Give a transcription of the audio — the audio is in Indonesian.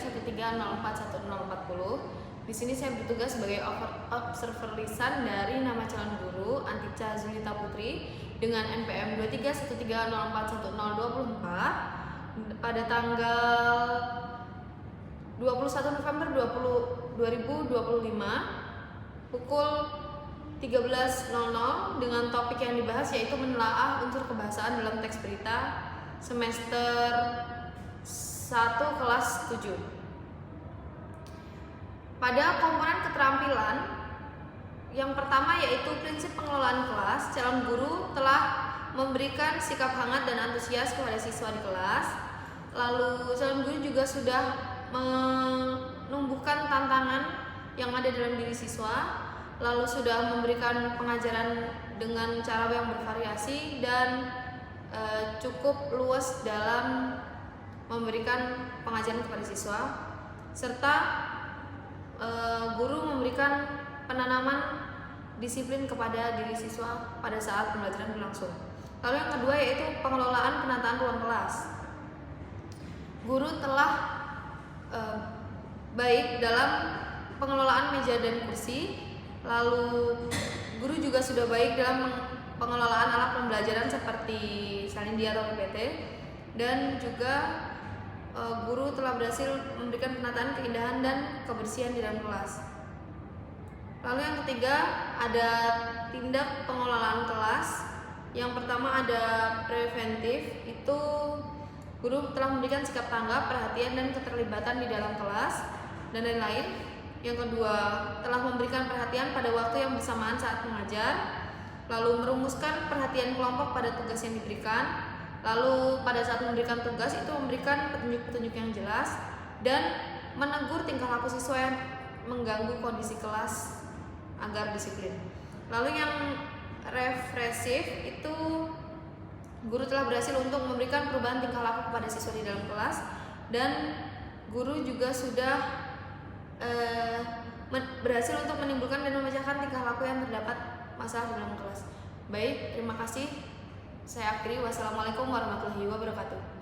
1304140. Di sini saya bertugas sebagai observer lisan dari nama calon guru Antica Zulita Putri dengan NPM 231304124 pada tanggal 21 November 2025 pukul 13.00 dengan topik yang dibahas yaitu menelaah unsur kebahasaan dalam teks berita semester 1 kelas 7. Pada komponen keterampilan yang pertama yaitu prinsip pengelolaan kelas, calon guru telah memberikan sikap hangat dan antusias kepada siswa di kelas. Lalu calon guru juga sudah menumbuhkan tantangan yang ada dalam diri siswa, lalu sudah memberikan pengajaran dengan cara yang bervariasi dan cukup luas dalam memberikan pengajaran kepada siswa, serta guru memberikan penanaman disiplin kepada diri siswa pada saat pembelajaran berlangsung. Lalu yang kedua yaitu pengelolaan penataan ruang kelas. Guru telah baik dalam pengelolaan meja dan kursi, lalu guru juga sudah baik dalam pengelolaan alat pembelajaran seperti Salindia atau PPT, dan juga guru telah berhasil memberikan penataan keindahan dan kebersihan di dalam kelas. Lalu yang ketiga ada tindak pengelolaan kelas. Yang pertama ada preventif, itu guru telah memberikan sikap tanggap, perhatian dan keterlibatan di dalam kelas dan lain-lain. Yang kedua telah memberikan perhatian pada waktu yang bersamaan saat mengajar, lalu merumuskan perhatian kelompok pada tugas yang diberikan. Lalu pada saat memberikan tugas itu memberikan petunjuk-petunjuk yang jelas dan menegur tingkah laku siswa yang mengganggu kondisi kelas agar disiplin. Lalu yang represif itu guru telah berhasil untuk memberikan perubahan tingkah laku kepada siswa di dalam kelas, dan guru juga sudah berhasil untuk menimbulkan dan memecahkan tingkah laku yang terdapat masalah di dalam kelas. Baik, terima kasih. Saya akhiri. Wassalamualaikum warahmatullahi wabarakatuh.